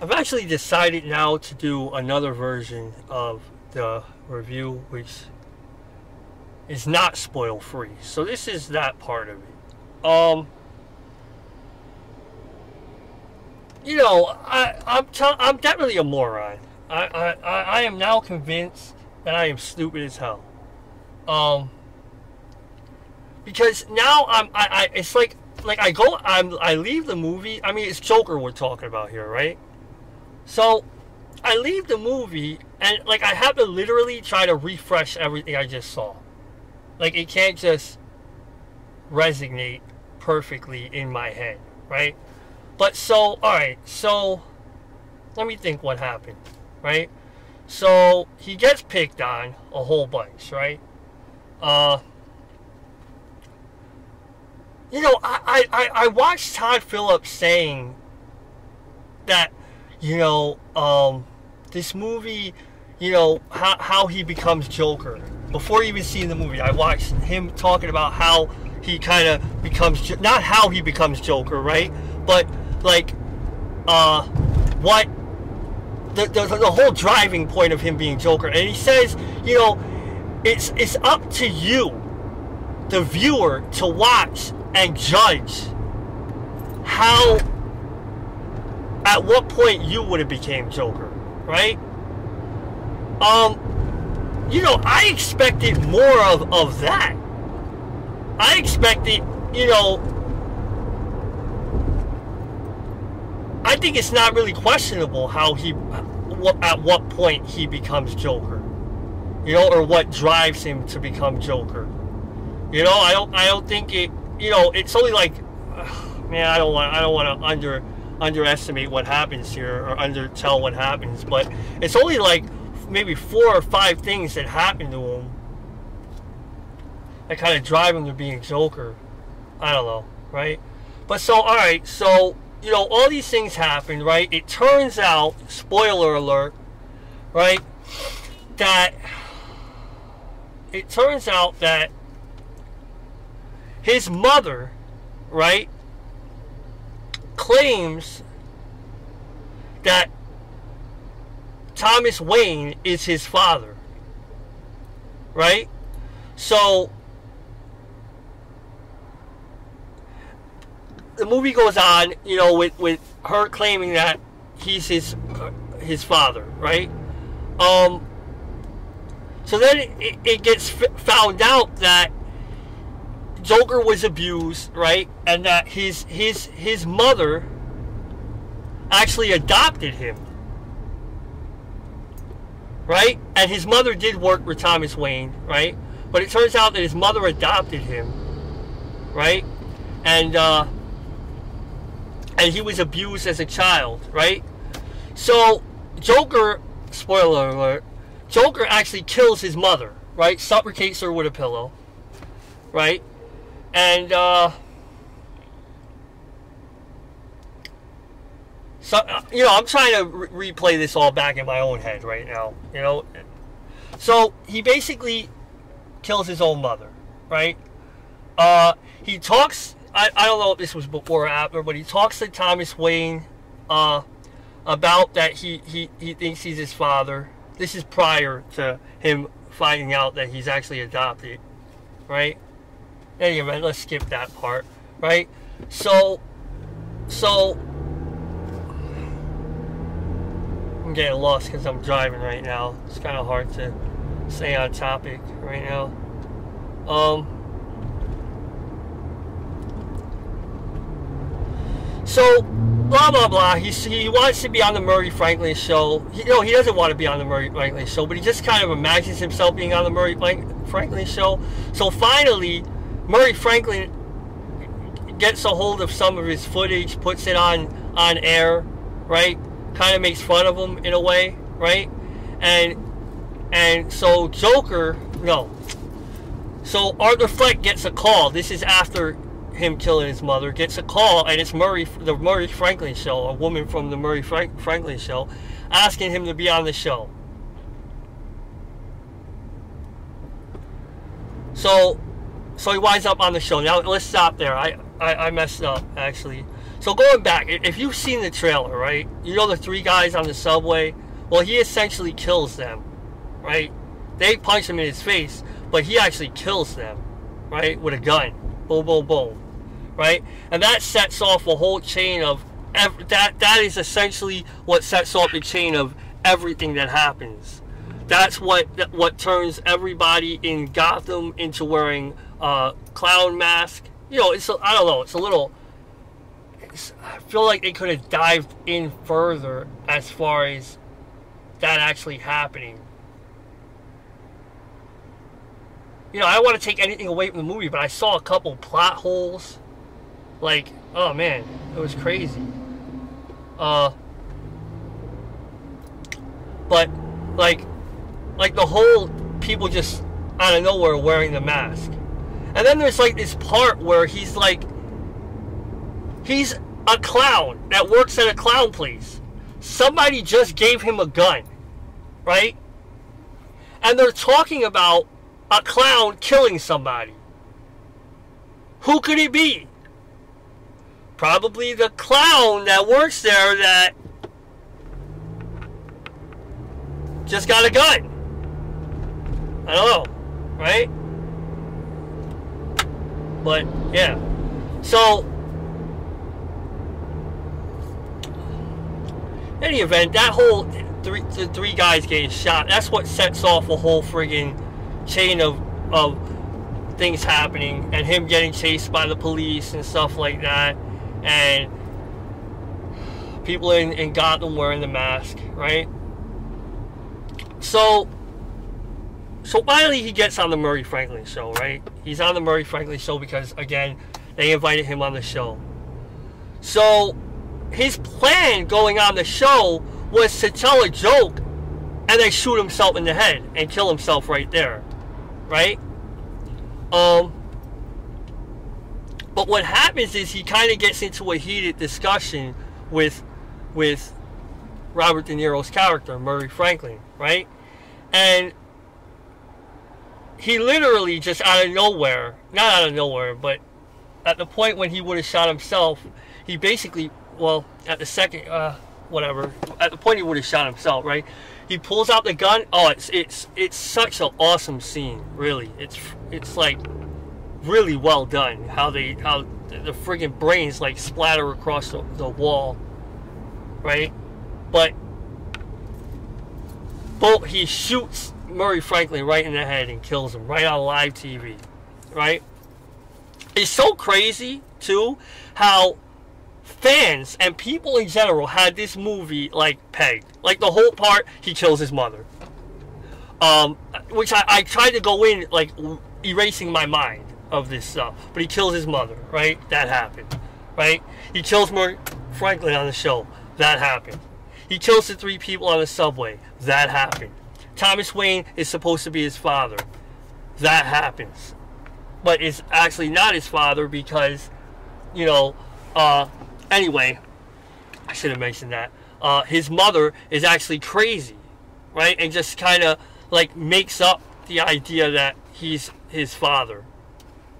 I've actually decided now to do another version of the review, which is not spoil free. So this is that part of it. I'm definitely a moron. I am now convinced that I am stupid as hell. Because now it's like I leave the movie. I mean, it's Joker we're talking about here, right? So I leave the movie and like I have to literally try to refresh everything I just saw. Like it can't just resonate perfectly in my head, right? But so, alright, so let me think what happened, right? So he gets picked on a whole bunch, right? I watched Todd Phillips saying that, this movie, how he becomes Joker. Before even seeing the movie, I watched him talking about how he kind of becomes, not how he becomes Joker, right? But, like, what, the whole driving point of him being Joker. And he says, it's up to you, the viewer, to watch and judge how, at what point you would have became Joker, right? I expected more of that. I expected, I think it's not really questionable how at what point he becomes Joker, or what drives him to become Joker. I don't think it. It's only like, man, I don't want to underestimate what happens here or undertell what happens, but it's only like maybe 4 or 5 things that happen to him that kind of drive him to being Joker. I don't know, right? But so, all right, so all these things happen, right? It turns out, spoiler alert, right, that his mother, right, claims that Thomas Wayne is his father, right? So the movie goes on, with her claiming that he's his father, right? So then it gets found out that Joker was abused, right? And that his mother actually adopted him, right? And his mother did work with Thomas Wayne, right? But it turns out that his mother adopted him, right? And he was abused as a child, right? So Joker, spoiler alert, Joker actually kills his mother, right? Suffocates her with a pillow, right? And so I'm trying to replay this all back in my own head right now, So he basically kills his own mother, right? He talks. I don't know if this was before or after, but he talks to Thomas Wayne about that he thinks he's his father. This is prior to him finding out that he's actually adopted, right? Anyway, let's skip that part, right? So I'm getting lost because I'm driving right now. It's kind of hard to stay on topic right now. So blah blah blah. He wants to be on the Murray Franklin show. He doesn't want to be on the Murray Franklin show, but he just kind of imagines himself being on the Murray Franklin show. So finally, Murray Franklin gets a hold of some of his footage, puts it on air, right? Kind of makes fun of him in a way, right? And so Joker, so Arthur Fleck gets a call. This is after him killing his mother. Gets a call, and it's the Murray Franklin show, a woman from the Murray Franklin show, asking him to be on the show. So he winds up on the show. Now let's stop there. I messed up actually. So going back, if you've seen the trailer, right? You know the three guys on the subway? Well, he essentially kills them, right? They punch him in his face, but he actually kills them, right? With a gun. Boom, boom, boom. Right? And that sets off a whole chain of... That is essentially what sets off the chain of everything that happens. That's what turns everybody in Gotham into wearing a clown mask. You know, I don't know, it's a little... I feel like they could have dived in further as far as that actually happening. You know, I don't want to take anything away from the movie, but I saw a couple plot holes. Like, oh man, it was crazy. But like the whole people just out of nowhere wearing the mask. And then there's like this part where he's a clown that works at a clown place. Somebody just gave him a gun, right? And they're talking about a clown killing somebody. Who could it be? Probably the clown that works there that just got a gun. I don't know, right? But yeah. So in any event, that whole the three guys getting shot, that's what sets off a whole friggin' chain of things happening, and him getting chased by the police and stuff like that, and people in Gotham wearing the mask, right? So finally he gets on the Murray Franklin show, right? He's on the Murray Franklin show because, again, they invited him on the show. So his plan going on the show was to tell a joke and then shoot himself in the head and kill himself right there, right? But what happens is he kind of gets into a heated discussion with Robert De Niro's character, Murray Franklin, right? And he literally just out of nowhere, not out of nowhere, but at the point when he would have shot himself, he basically, well, at the second, whatever, at the point he would have shot himself, right? He pulls out the gun. Oh, it's such an awesome scene, really. It's like really well done. How the friggin' brains like splatter across the wall, right? But he shoots Murray Franklin right in the head and kills him right on live TV, right? It's so crazy too how fans and people in general had this movie like pegged. Like the whole part, he kills his mother, which I tried to go in like erasing my mind of this stuff, but he kills his mother, right? That happened, right? He kills Murray Franklin on the show. That happened. He kills the three people on the subway. That happened. Thomas Wayne is supposed to be his father. That happens. But it's actually not his father because, you know, anyway, I should have mentioned that. His mother is actually crazy, right? And just kind of like makes up the idea that he's his father,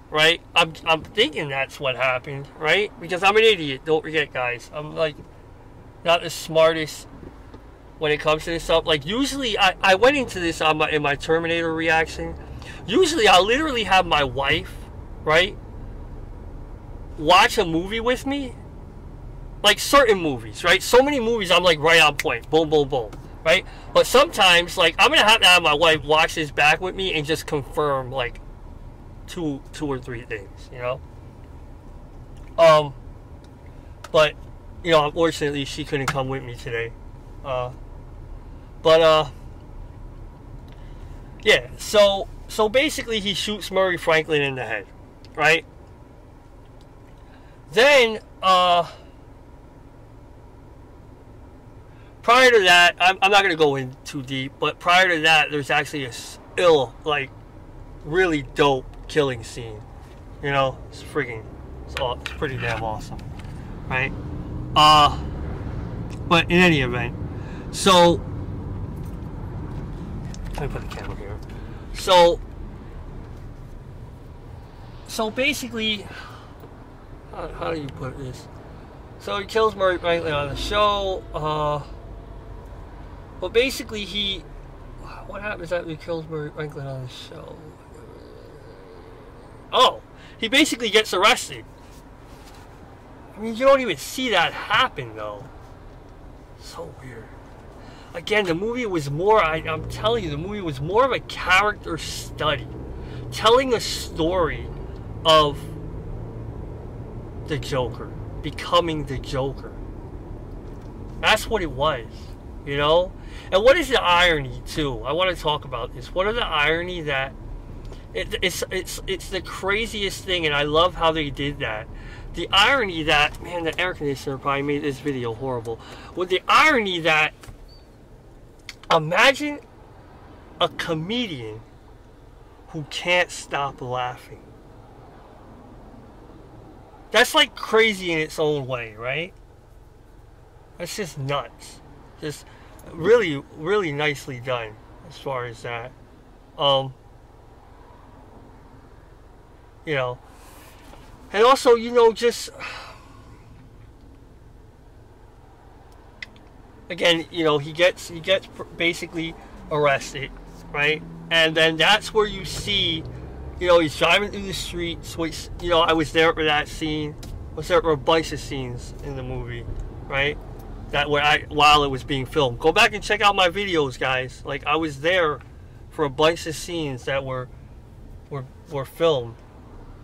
right? I'm thinking that's what happened, right? Because I'm an idiot. Don't forget, guys. I'm like not the smartest when it comes to this stuff. Like usually, I went into this in my Terminator reaction. Usually, I'll literally have my wife, right, watch a movie with me. Like certain movies, right? So many movies, I'm like right on point. Boom, boom, boom, right? But sometimes, like, I'm gonna have to have my wife watch this back with me and just confirm like two or three things, you know. But you know, unfortunately, she couldn't come with me today. Yeah. So basically, he shoots Murray Franklin in the head, right? Then, prior to that, I'm not going to go in too deep, but prior to that, there's actually a like, really dope killing scene. You know, it's pretty damn awesome, right? But in any event, so, let me put the camera here. So basically, how do you put this? So he kills Murray Franklin on the show. But basically what happens after he kills Murray Franklin on the show? Oh, he basically gets arrested. I mean, you don't even see that happen, though. So weird. Again, the movie was more, I'm telling you, the movie was more of a character study. Telling a story of the Joker. Becoming the Joker. That's what it was, you know? And what is the irony, too? I want to talk about this. What are the irony that... It's the craziest thing, and I love how they did that. The irony that, man, the air conditioner probably made this video horrible. With the irony that, imagine a comedian who can't stop laughing. That's like crazy in its own way, right? That's just nuts. Just really, really nicely done as far as that. You know, and also, you know, just again, you know, he gets basically arrested, right? And then that's where you see, you know, he's driving through the streets, which, you know, I was there for that scene. I was there for a bunch of scenes in the movie, right? That while it was being filmed. Go back and check out my videos, guys. Like, I was there for a bunch of scenes that were filmed.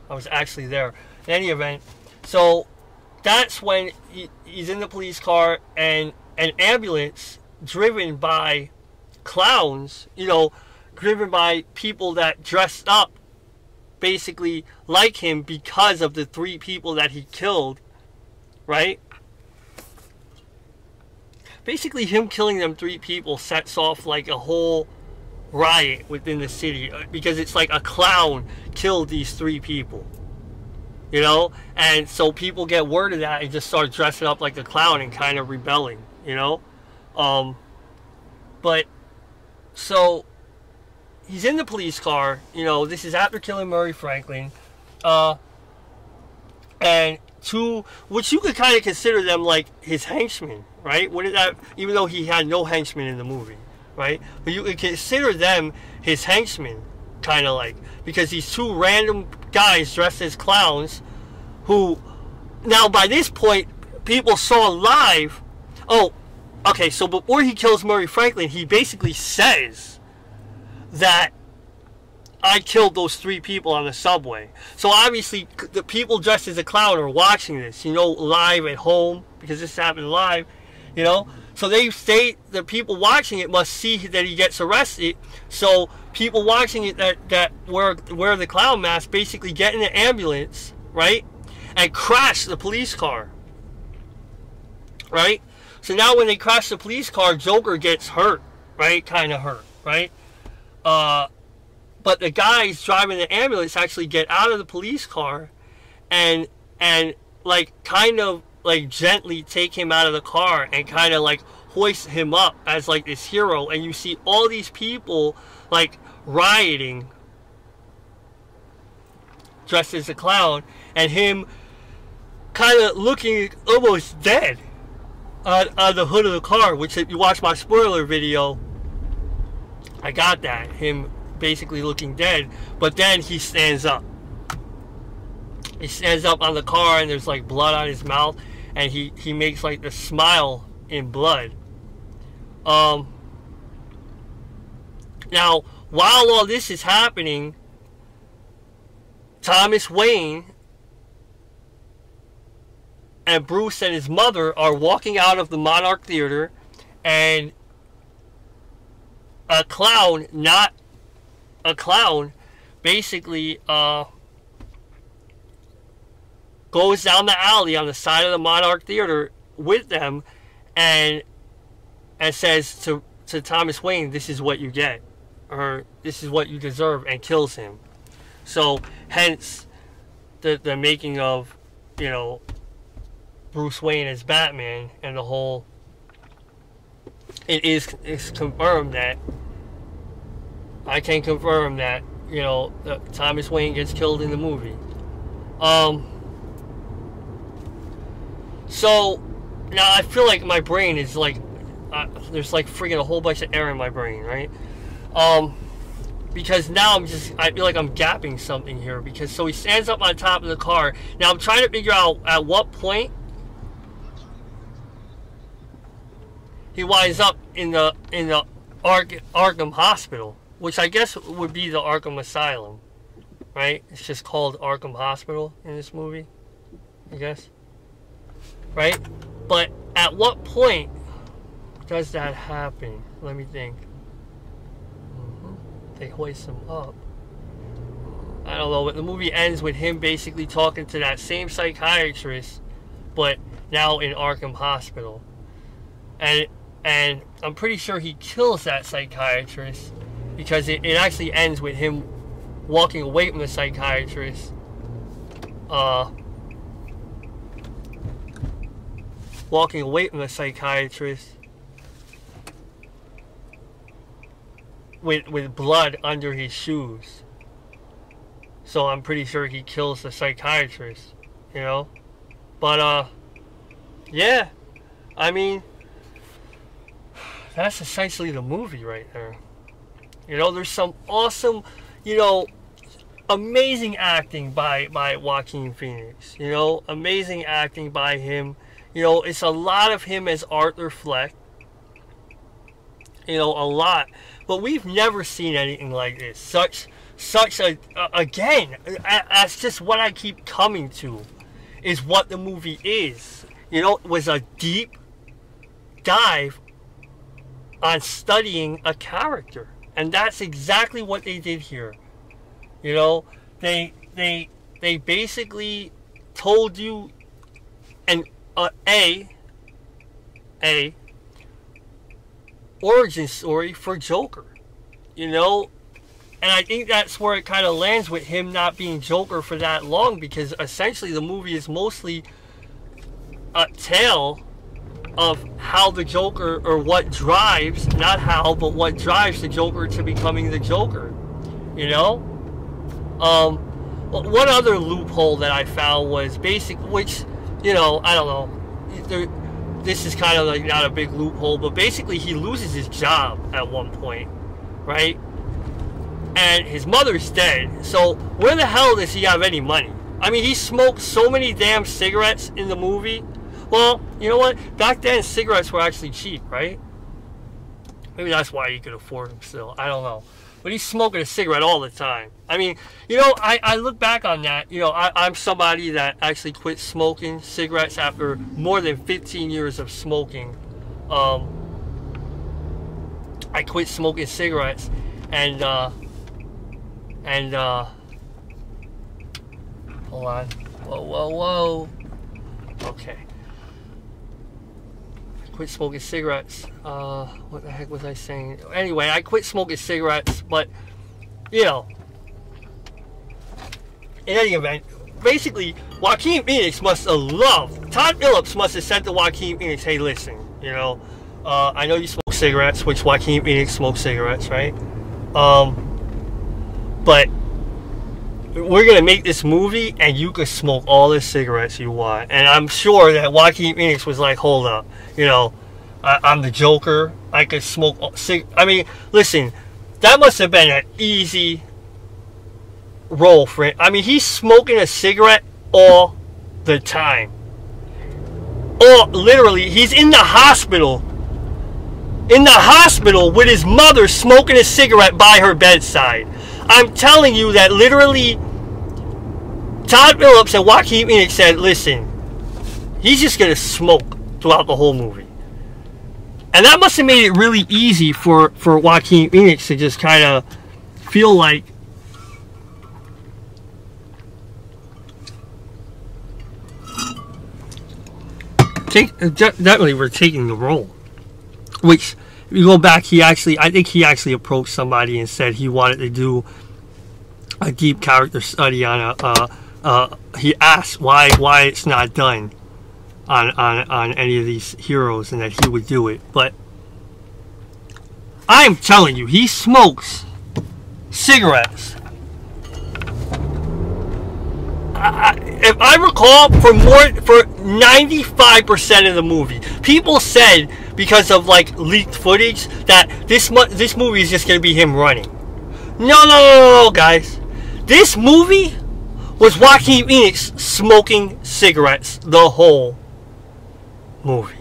I was actually there. In any event, so that's when he's in the police car, and an ambulance driven by clowns, you know, driven by people that dressed up basically like him because of the 3 people that he killed, right? Basically, him killing them 3 people sets off like a whole riot within the city, because it's like a clown killed these 3 people, you know? And so people get word of that and just start dressing up like a clown and kind of rebelling, you know? But so he's in the police car, you know, this is after killing Murray Franklin, and 2, which you could kind of consider them like his henchmen, right? Wouldn't that, even though he had no henchmen in the movie, right? But you could consider them his henchmen, kind of like, because these 2 random guys dressed as clowns, who, now by this point, people saw live. Oh, okay, so before he kills Murray Franklin, he basically says that I killed those 3 people on the subway. So obviously, the people dressed as a clown are watching this, you know, live at home, because this happened live, you know. So the people watching it must see that he gets arrested. So people watching it that wear the clown mask basically get in the ambulance, right, and crash the police car, right? So now when they crash the police car, Joker gets hurt, right, kind of hurt, right? But the guys driving the ambulance actually get out of the police car, and like kind of like gently take him out of the car and kind of like hoist him up as like this hero. And you see all these people like rioting dressed as a clown, and him kind of looking almost dead on the hood of the car, which if you watch my spoiler video, I got that, him basically looking dead. But then he stands up. He stands up on the car, and there's like blood on his mouth, and he makes like the smile in blood. Now, while all this is happening, Thomas Wayne and Bruce and his mother are walking out of the Monarch Theater, and a clown, not a clown, basically goes down the alley on the side of the Monarch Theater with them, and says to Thomas Wayne, "This is what you get," or "This is what you deserve," and kills him. So hence the making of, you know, Bruce Wayne as Batman, and the whole, it's confirmed that, I can confirm that, you know, Thomas Wayne gets killed in the movie. So now I feel like my brain is like, there's like friggin' a whole bunch of air in my brain, right? Because now I feel like I'm gapping something here. Because so he stands up on top of the car. Now I'm trying to figure out at what point he winds up in the Arkham Hospital, which I guess would be the Arkham Asylum, right? It's just called Arkham Hospital in this movie, I guess, right? But at what point does that happen? Let me think. They hoist him up. I don't know, but the movie ends with him basically talking to that same psychiatrist, but now in Arkham Hospital. And I'm pretty sure he kills that psychiatrist, because it actually ends with him walking away from the psychiatrist. Walking away from the psychiatrist with blood under his shoes. So I'm pretty sure he kills the psychiatrist, you know? But, yeah. I mean, that's essentially the movie right there. You know, there's some awesome, you know, amazing acting by Joaquin Phoenix. You know, amazing acting by him. You know, it's a lot of him as Arthur Fleck. You know, a lot. But we've never seen anything like this. Such a, again, that's just what I keep coming to, is what the movie is. You know, it was a deep dive on studying a character. And that's exactly what they did here. You know, they basically told you an a origin story for Joker. You know, and I think that's where it kind of lands with him not being Joker for that long, because essentially the movie is mostly a tale of how the Joker, or what drives, not how, but what drives the Joker to becoming the Joker. You know? One other loophole that I found was which, you know, I don't know. This is kind of like not a big loophole, but basically he loses his job at one point, right? And his mother's dead. So where the hell does he have any money? I mean, he smoked so many damn cigarettes in the movie. Well, you know what? Back then, cigarettes were actually cheap, right? Maybe that's why he could afford them still. I don't know. But he's smoking a cigarette all the time. I mean, you know, I look back on that. You know, I'm somebody that actually quit smoking cigarettes after more than 15 years of smoking. I quit smoking cigarettes, and hold on. Whoa. Okay. Quit smoking cigarettes. What the heck was I saying? Anyway, I quit smoking cigarettes, but, you know, in any event, basically, Joaquin Phoenix must have loved, Todd Phillips must have said to Joaquin Phoenix, hey, listen, you know, I know you smoke cigarettes, which Joaquin Phoenix smokes cigarettes, right? But we're going to make this movie, and you can smoke all the cigarettes you want. And I'm sure that Joaquin Phoenix was like, hold up, you know, I'm the Joker. I could smoke I mean, listen, that must have been an easy role for him. I mean, he's smoking a cigarette all the time. Or literally, he's in the hospital. In the hospital with his mother smoking a cigarette by her bedside. I'm telling you that literally Todd Phillips and Joaquin Phoenix said, listen, he's just going to smoke throughout the whole movie. And that must have made it really easy for Joaquin Phoenix to just kind of feel like definitely we're taking the role. Which, if you go back, I think he actually approached somebody and said he wanted to do a deep character study on he asked why it's not done on any of these heroes, and that he would do it. But I'm telling you, he smokes cigarettes. if I recall, for 95% of the movie, people said because of like leaked footage that this movie is just gonna be him running. No, guys. This movie was Joaquin Phoenix smoking cigarettes the whole movie.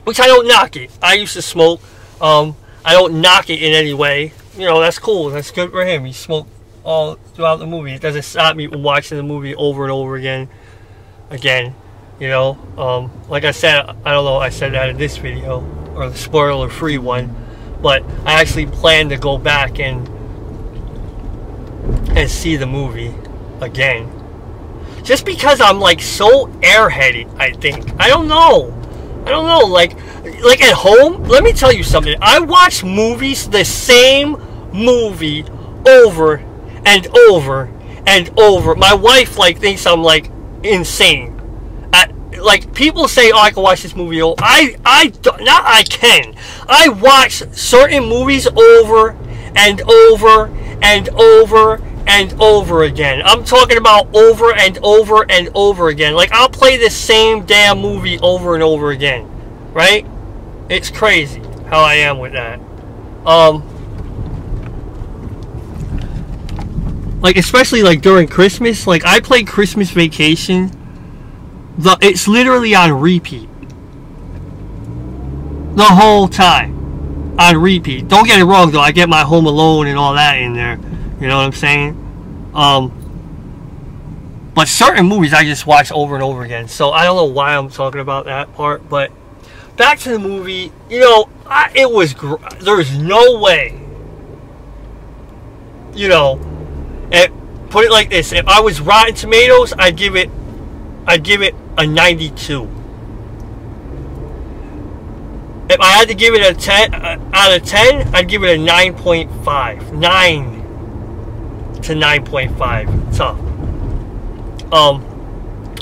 Which I don't knock it. I used to smoke. I don't knock it in any way. You know, that's cool. That's good for him. He smoked all throughout the movie. It doesn't stop me from watching the movie over and over again. You know, like I said, I don't know, I said that in this video, or the spoiler-free one, but I actually plan to go back and see the movie again. Just because I'm like so airheaded, I think. I don't know, like at home, let me tell you something. I watch movies, the same movie, over and over and over. My wife like thinks I'm like insane. Like people say, oh, I can watch this movie. I watch certain movies over and over and over and over again. I'm talking about over and over and over again. Like I'll play the same damn movie over and over again, right? It's crazy how I am with that. Like especially like during Christmas, like I play Christmas Vacation. It's literally on repeat the whole time, on repeat. Don't get it wrong though, I get my Home Alone and all that in there, you know what I'm saying? But certain movies I just watch over and over again, so I don't know why I'm talking about that part. But back to the movie, you know, there's no way, you know, put it like this, if I was Rotten Tomatoes, I'd give it a 92. If I had to give it a 10 out of 10, I'd give it a 9.5. 9 to 9.5. Tough.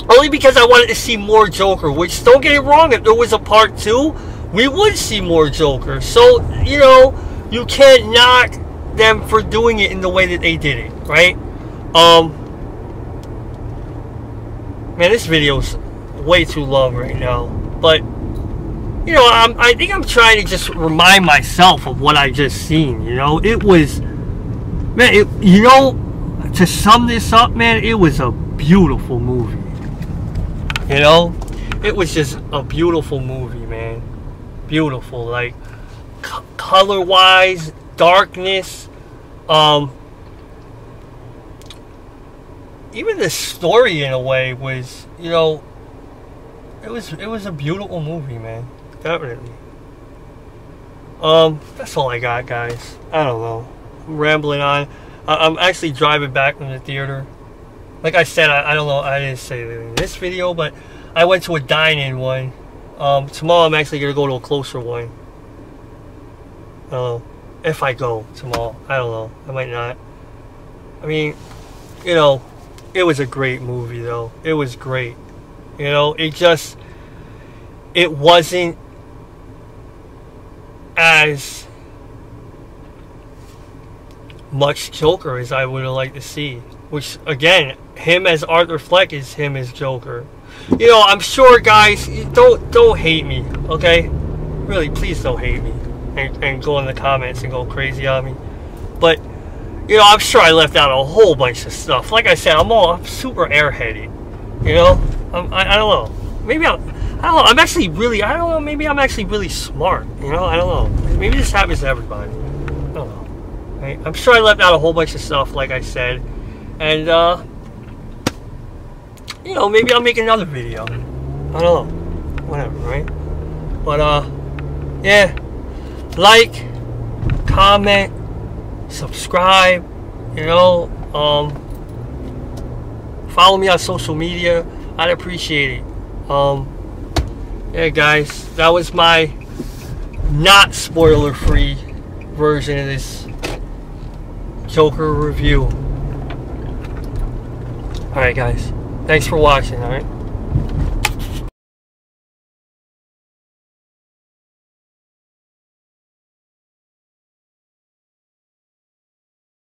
Only because I wanted to see more Joker, which, don't get it wrong, if there was a part 2, we would see more Joker. So, you know, you can't knock them for doing it in the way that they did it, right? Man, this video's way too long right now, but you know, I think I'm trying to just remind myself of what I just seen. You know, it was, man, you know, to sum this up, man, it was a beautiful movie. You know, it was just a beautiful movie, man. Beautiful, like color-wise, darkness, even the story in a way was, you know, it was a beautiful movie, man. Definitely. That's all I got, guys. I don't know. I'm rambling on. I'm actually driving back from the theater. Like I said, I don't know, I didn't say it in this video, but I went to a dine-in one. Tomorrow I'm actually gonna go to a closer one. I don't know. If I go tomorrow. I don't know. I might not. I mean, you know, it was a great movie, though. It was great. You know, it wasn't as much Joker as I would have liked to see. Which, again, him as Arthur Fleck is him as Joker. You know, I'm sure, guys, don't hate me, okay? Really, please don't hate me. And go in the comments and go crazy on me. But, you know, I'm sure I left out a whole bunch of stuff. Like I said, I'm super airheaded. You know? I don't know. Maybe I don't know. I'm actually really, I don't know. Maybe I'm actually really smart. You know? I don't know. Maybe this happens to everybody. I don't know. Right? I'm sure I left out a whole bunch of stuff, like I said. And, you know, maybe I'll make another video. I don't know. Whatever, right? But, yeah. Like, comment, subscribe, you know, follow me on social media. I'd appreciate it. Yeah, guys, that was my not spoiler-free version of this Joker review. Alright, guys, thanks for watching, alright?